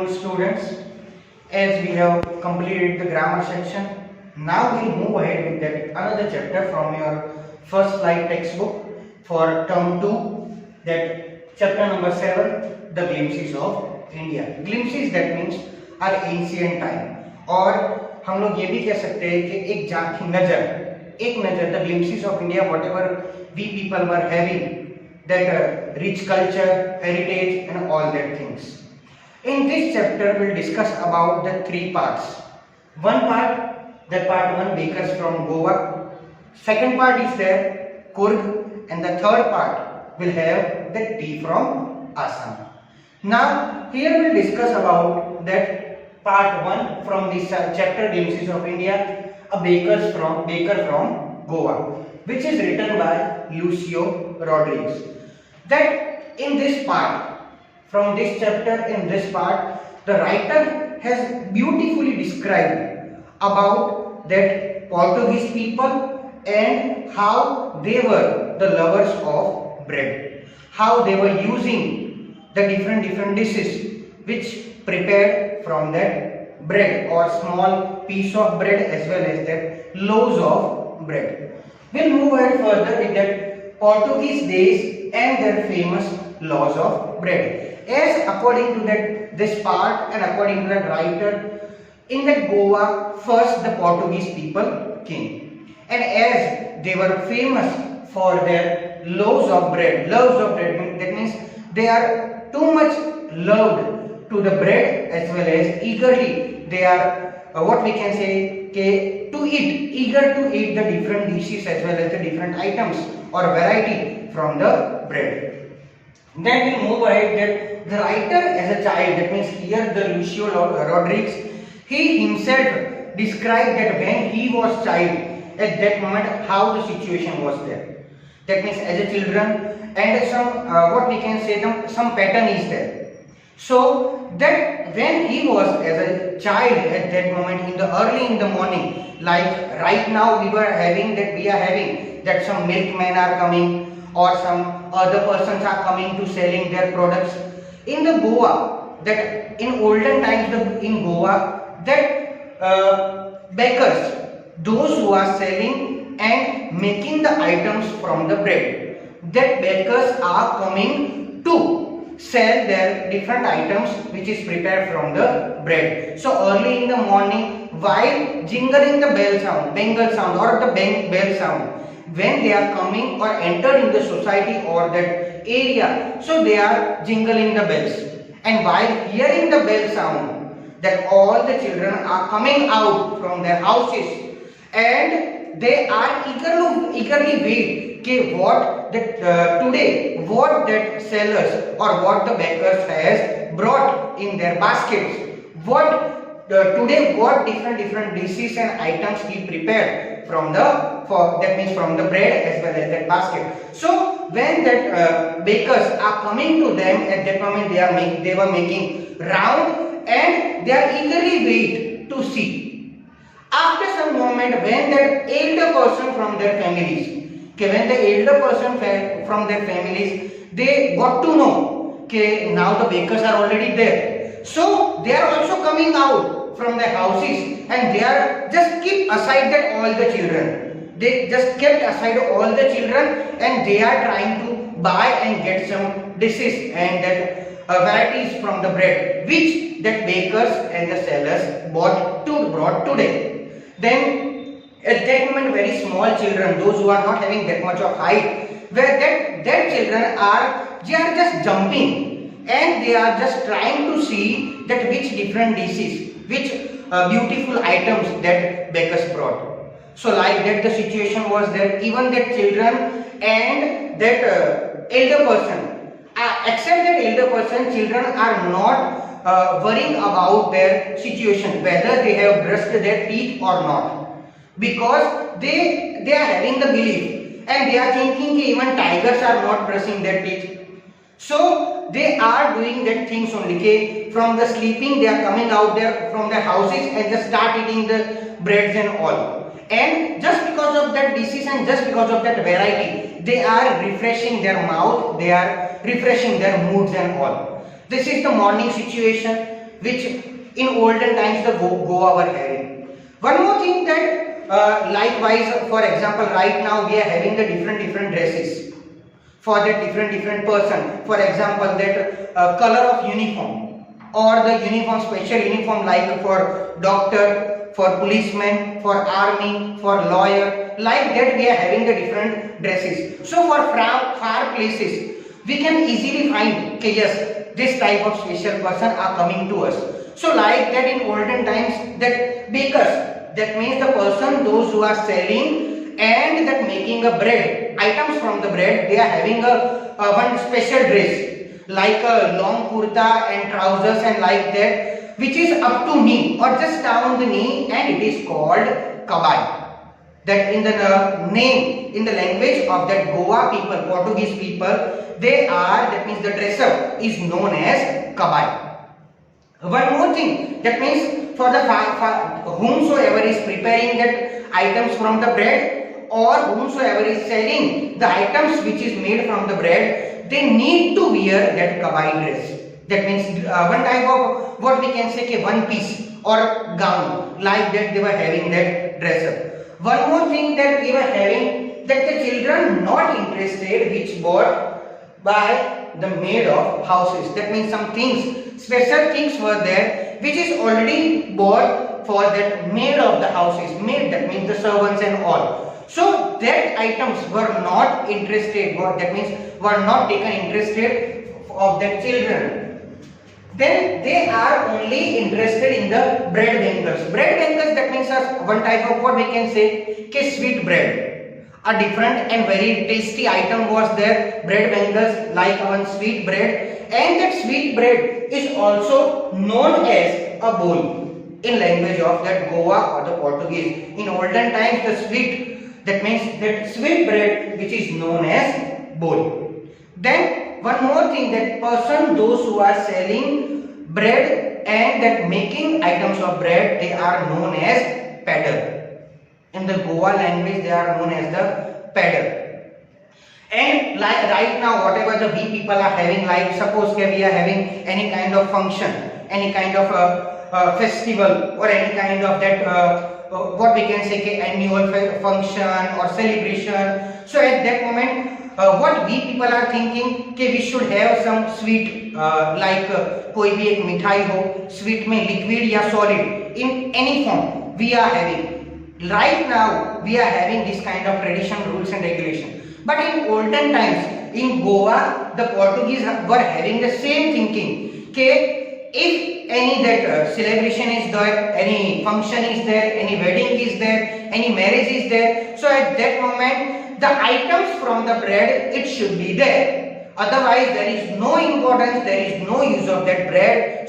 afternoon, students. As we have completed the grammar section, now we'll move ahead with that another chapter from your first slide textbook for term 2, that chapter number 7, the glimpses of India. Glimpses, that means our ancient time, और हम लोग ये भी कह सकते हैं कि एक झांकी नजर, the glimpses of India, whatever we people were having, that rich culture, heritage and all that things. In this chapter we'll discuss about the three parts. One part, that part 1, bakers from Goa. Second part is there Kurg, and the third part will have the tea from Assam. Now here we'll discuss about that part 1 from this chapter, glimpses of India, a baker from Goa, which is written by Lucio Rodriguez. That in this part, from this chapter, in this part, the writer has beautifully described about that Portuguese people and how they were the lovers of bread, how they were using the different dishes which prepared from that bread, or small piece of bread as well as that loaves of bread. We'll move ahead further with that Portuguese days and their famous laws of bread. As according to this part and according to that writer, in that Goa first the Portuguese people came, and as they were famous for their loaves of bread, that means they are too much loved to the bread, as well as eagerly they are what we can say eager to eat the different dishes as well as the different items or variety from the bread. Then we'll move ahead that the writer as a child, that means here the Lucio Rodriguez, he himself described that when he was child, at that moment how the situation was there. That means as a children, and some what we can say some pattern is there. So that when he was as a child at that moment early in the morning, like right now we are having that some milkmen are coming or some other persons are coming to selling their products. In the Goa, that in olden times in Goa, that bakers, those who are selling and making the items from the bread, that bakers are coming to sell their different items which is prepared from the bread. So early in the morning, while jingling the bengal sound or the bell sound, when they are coming or enter in the society or that area, so they are jingling the bells, and while hearing the bell sound, that all the children are coming out from their houses and they are eagerly wait what that today what that sellers or what the bakers has brought in their baskets, what today what different dishes and items he prepared from the from the bread as well as that basket. So when that bakers are coming to them, at that moment they were making round and they are eagerly wait to see. After some moment, when that elder person from their families, they got to know now the bakers are already there, so they are also coming out from their houses and they are just keep aside that all the children. They just kept aside all the children and they are trying to buy and get some dishes and that varieties from the bread which that bakers and the sellers brought today. Then at that moment, very small children, those who are not having that much of height, where that children are just jumping and they are just trying to see that which different dishes, which beautiful items that bakers brought. So like that the situation was there, even that children and that elder person, except that elder person, children are not worrying about their situation, whether they have brushed their teeth or not, because they are having the belief and they are thinking even tigers are not brushing their teeth. So they are doing that things only. From the sleeping they are coming out there from their houses and just start eating the breads and all. And just because of that disease and just because of that variety, they are refreshing their mouth, they are refreshing their moods and all. This is the morning situation. which in olden times the Goa were having. One more thing that likewise, for example, right now we are having the different dresses for that different person. For example, that color of uniform or the uniform, special uniform like for doctor, for policeman, for army, for lawyer, like that we are having the different dresses. So for far places we can easily find okay, yes, this type of special person are coming to us. So like that in olden times, that bakers, that means the person, those who are selling and that making a bread, items from the bread, they are having a one special dress like a long kurta and trousers and like that, which is up to knee or just down the knee, and it is called kabai. That in the name, in the language of that Goa people, Portuguese people, they are, that means the dress up is known as kabai. One more thing, that means for the whomsoever is preparing that items from the bread or whomsoever is selling the items which is made from the bread, they need to wear that kabai dress. That means one type of what we can say one piece or gown, like that they were having that dress up. One more thing that we were having, that the children not interested which bought by the maid of houses. That means some things, special things were there which is already bought for that maid of the houses. Maid, that means the servants and all. So that items were not interested, that means were not taken interested of their children. Then they are only interested in the bread bakers. Bread bakers, that means one type of what we can say sweet bread. A different and very tasty item was there, bread bakers, like one sweet bread, and that sweet bread is also known as a bowl in language of that Goa or the Portuguese. In olden times, the sweet, that means that sweet bread which is known as bowl. Then one more thing, that person, those who are selling bread and that making items of bread, they are known as pedder. In the Goa language, they are known as the pedder. And like right now, whatever the we people are having, like suppose we are having any kind of function, any kind of festival or any kind of that what we can say annual function or celebration. So at that moment, what we people are thinking we should have some sweet like कोई भी एक मिठाई हो, sweet में liquid या solid in any form we are having. Right now we are having this kind of tradition, rules and regulation. But in olden times in Goa, the Portuguese were having the same thinking. If any that celebration is there, any function is there, any wedding is there, any marriage is there, so at that moment the items from the bread, it should be there. Otherwise there is no importance, there is no use of that bread,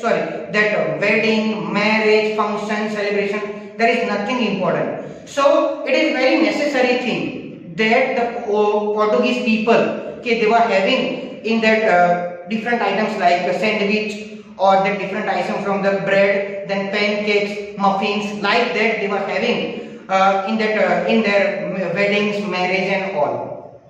that wedding, marriage, function, celebration, there is nothing important. So it is very necessary thing that the Portuguese people, they were having in that different items like a sandwich or the different items from the bread, then pancakes, muffins, like that they were having in their weddings, marriage and all.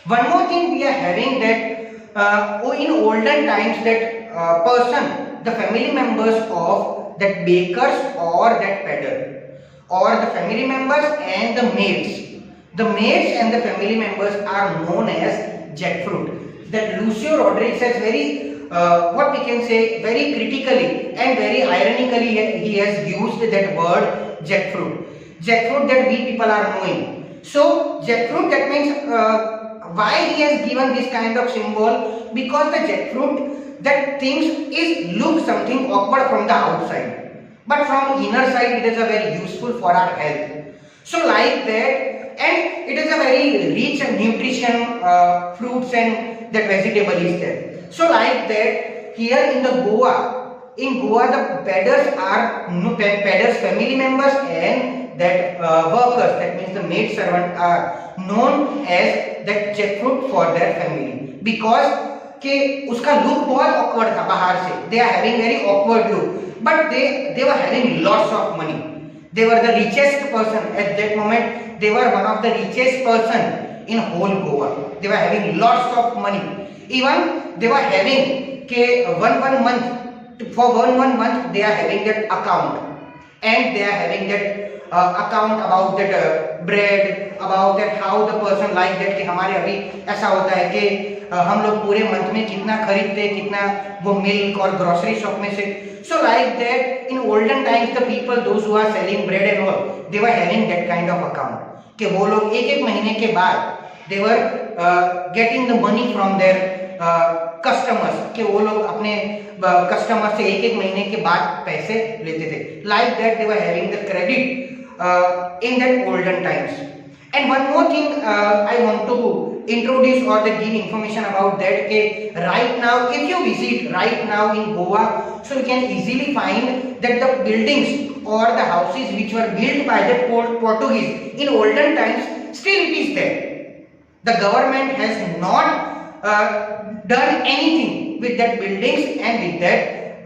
One more thing we are having, that in olden times that person, the family members of that bakers or that pedder, or the family members and the maids. The maids and the family members are known as jackfruit. That Lucio Rodriguez has very what we can say very critically and very ironically he has used that word jackfruit. Jackfruit that we people are knowing. So jackfruit, that means why he has given this kind of symbol, because the jackfruit, that things is look something awkward from the outside, but from inner side it is a very useful for our health. So like that, and it is a very rich and nutrition fruits and that vegetable is there. So like that, here in the Goa, the pedders are pedders family members and that workers, that means the maid servant, are known as that jackfruit for their family, because उसका look बहुत awkward था बाहर से. They are having very awkward look, but they were having lots of money. They were the richest person at that moment. They were one of the richest person in whole Goa. They were having lots of money. Even they were having one month for one month they are having that account, and they are having that account about that bread, about that how the person like that कि हमारे अभी ऐसा होता है कि हम लोग पूरे मंथ में कितना खरीदते हैं, कितना वो मिल्क और ग्रोसरी शॉप में से. So like that in olden times the people those who are selling bread and all they were having that kind of account कि वो लोग एक एक महीने के बाद they were getting the money from their customers कि वो लोग अपने कस्टमर से एक एक महीने के बाद पैसे लेते थे. Like that they were having the credit in that olden times. And one more thing I want to introduce or the give information about that कि right now if you visit right now in Goa, so you can easily find that the buildings or the houses which were built by the Portuguese in olden times still it is there. The government has not done anything with that buildings and with that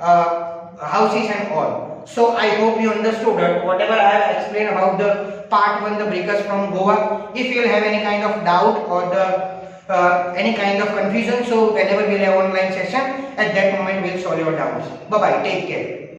houses and all. So I hope you understood that whatever I have explained about the part 1, the breakers from Goa. If you will have any kind of doubt or the any kind of confusion, so whenever we will have online session, at that moment we will solve your doubts. Bye bye, take care.